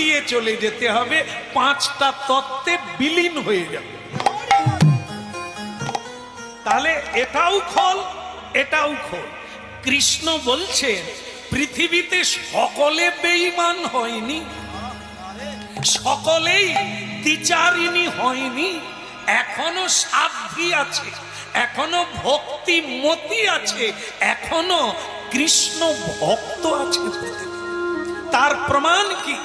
দিয়ে চলে যেতে হবে, 5টা তত্ত্বে বিলীন হয়ে যাবে। তাহলে এটাও খোল, এটাও খোল। কৃষ্ণ বলছেন পৃথিবীতে সকলে বেঈমান হয়নি, সকলেই দ্বিচারিণী হয়নি, এখনো সাধ্বী আছে, এখনো ভক্তিমতী আছে, এখনো কৃষ্ণ ভক্ত আছে। তার প্রমাণ কি?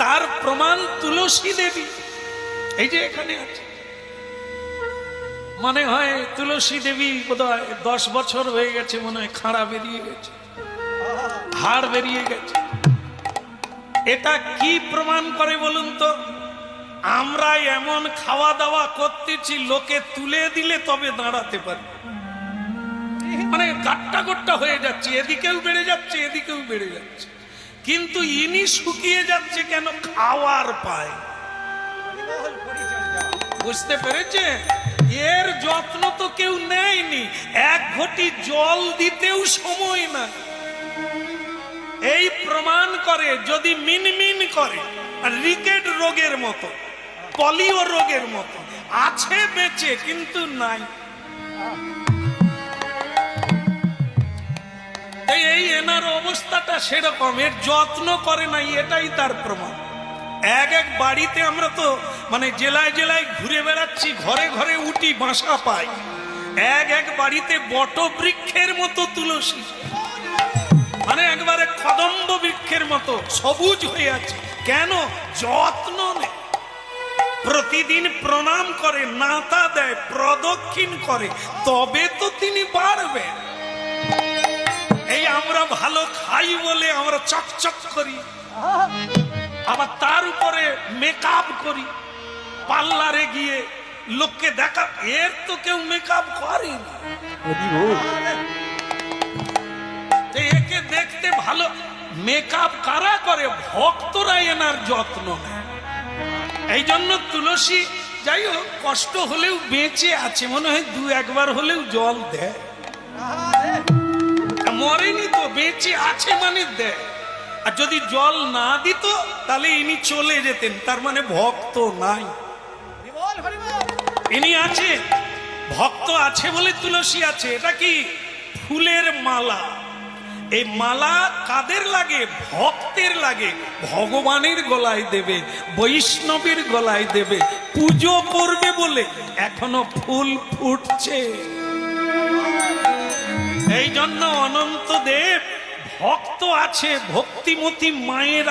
তার প্রমাণ তুলসী দেবী। এই যে এখানে আছে, মনে হয় তুলসী দেবী বোধহয় 10 বছর হয়ে গেছে, মনে হয় খাড়া বেরিয়ে গেছে, হাড় বেরিয়ে গেছে। এটা কি প্রমাণ করে বলুন তো? আমরা এমন খাওয়া দাওয়া করতেছি, লোকে তুলে দিলে তবে দাঁড়াতে পারি, মানে গাট্টা গোট্টা হয়ে যাচ্ছে, এদিকেও বেড়ে যাচ্ছে, এদিকেও বেড়ে যাচ্ছে। কিন্তু ইনি শুকিয়ে যাচ্ছে কেন? খাওয়ার পায়। বুঝতে পেরেছে? এর যত্ন তো কেউ নেয়নি, 1 ঘটি জল দিতেও সময় না। এই প্রমাণ করে যদি মিনমিন করে, রিকেট রোগের মতো, পলিও রোগের মতো আছে বেঁচে, কিন্তু নাই। এই এনার অবস্থাটা সেরকম, এর যত্ন করে নাই, এটাই তার প্রমাণ। এক বাড়িতে আমরা তো মানে জেলায় জেলায় ঘুরে বেড়াচ্ছি, ঘরে ঘরে উঠি বাসা পাই, এক বাড়িতে বট বৃক্ষের মতো তুলসী, মানে একবারে কদম্ব বৃক্ষের মতো সবুজ হয়ে আছে। কেন? যত্ন নেই। প্রতিদিন প্রণাম করে, নাতা দেয়, প্রদক্ষিণ করে, তবে তো তিনি বাড়বেন। এই আমরা ভালো খাই বলে আমরা চকচক করি, আবার তার উপরে মেকআপ করি, পার্লারে গিয়ে লোককে দেখা। এর তো কেউ মেকআপ করেনি, একে দেখতে ভালো। মেকআপ কারা করে? ভক্তরা এনার যত্ন নেয়। এই জন্য তুলসী যাই হোক কষ্ট হলেও বেঁচে আছে, মনে হয় 2-1 বার হলেও জল দেয়, মরেনি তো, বেঁচে আছে মানে দেয়। আর যদি জল না দিত তাহলে ইনি চলে যেতেন, তার মানে ভক্ত নাই। ইনি আছে, ভক্ত আছে বলে তুলসী আছে। এটা কি? ফুলের মালা। এই মালা কাদের লাগে? ভক্তের লাগে। ভগবানের গলায় দেবে, বৈষ্ণবের গলায় দেবে, পুজো করবে বলে এখনো ফুল ফুটছে। এই জন্য অনন্ত দেব ভক্ত আছে, ভক্তিমতী মায়ের